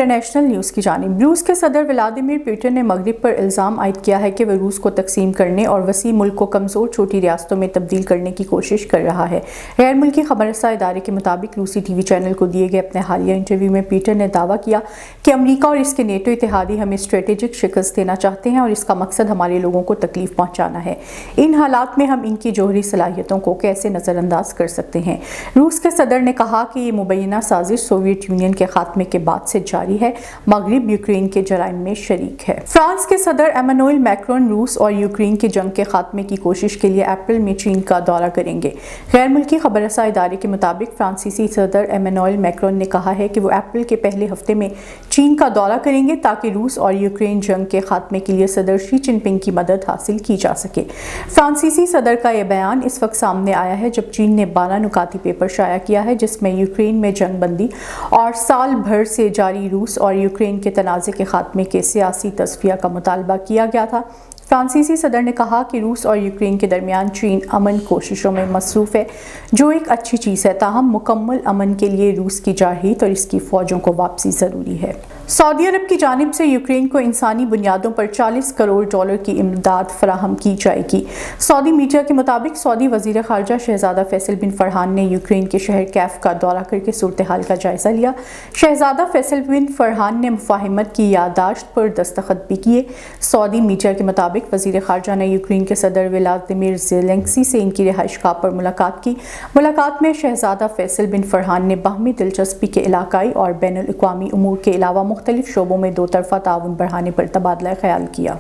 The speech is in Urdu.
انٹرنیشنل نیوز کی جانب روس کے صدر ولادیمیر پوٹن نے مغرب پر الزام عائد کیا ہے کہ وہ روس کو تقسیم کرنے اور وسیع ملک کو کمزور چھوٹی ریاستوں میں تبدیل کرنے کی کوشش کر رہا ہے۔ غیر ملکی خبر رساں ادارے کے مطابق روسی ٹی وی چینل کو دیے گئے اپنے حالیہ انٹرویو میں پوٹن نے دعویٰ کیا کہ امریکہ اور اس کے نیٹو اتحادی ہمیں اسٹریٹجک شکست دینا چاہتے ہیں اور اس کا مقصد ہمارے لوگوں کو تکلیف پہنچانا ہے۔ ان حالات میں ہم ان کی جوہری صلاحیتوں کو کیسے نظر انداز کر سکتے ہیں؟ روس کے صدر نے کہا کہ یہ مبینہ سازش سوویت یونین کے خاتمے کے بعد سے جاری ہے۔ مغرب یوکرین کے جرائم میں شریک ہے۔ فرانس کے صدر ایمانوئل میکرون روس اور یوکرین کی جنگ کے خاتمے کی کوشش کے لیے اپریل میں چین کا دورہ کریں گے۔ غیر ملکی خبر رساں ادارے کے مطابق فرانسیسی صدر ایمانوئل میکرون نے کہا ہے کہ وہ اپریل کے پہلے ہفتے میں چین کا دورہ کریں گے تاکہ روس اور یوکرین جنگ کے خاتمے کے لیے صدر شی جن پنگ کی مدد حاصل کی جا سکے۔ فرانسیسی صدر کا یہ بیان اس وقت سامنے آیا ہے جب چین نے 12 نکاتی پیپر شائع کیا ہے جس میں یوکرین میں جنگ بندی اور سال بھر سے جاری روس اور یوکرین کے تنازع کے خاتمے کے سیاسی تصفیہ کا مطالبہ کیا گیا تھا۔ فرانسیسی صدر نے کہا کہ روس اور یوکرین کے درمیان چین امن کوششوں میں مصروف ہے جو ایک اچھی چیز ہے، تاہم مکمل امن کے لیے روس کی جارحیت اور اس کی فوجوں کو واپسی ضروری ہے۔ سعودی عرب کی جانب سے یوکرین کو انسانی بنیادوں پر $40 کروڑ کی امداد فراہم کی جائے گی۔ سعودی میڈیا کے مطابق سعودی وزیر خارجہ شہزادہ فیصل بن فرحان نے یوکرین کے شہر کیف کا دورہ کر کے صورتحال کا جائزہ لیا۔ شہزادہ فیصل بن فرحان نے مفاہمت کی یادداشت پر دستخط بھی کیے۔ سعودی میڈیا کے مطابق وزیر خارجہ نے یوکرین کے صدر ولادیمیر زیلنسکی سے ان کی رہائش گاہ پر ملاقات کی۔ ملاقات میں شہزادہ فیصل بن فرحان نے باہمی دلچسپی کے علاقائی اور بین الاقوامی امور کے علاوہ مختلف شعبوں میں دو طرفہ تعاون بڑھانے پر تبادلہ خیال کیا۔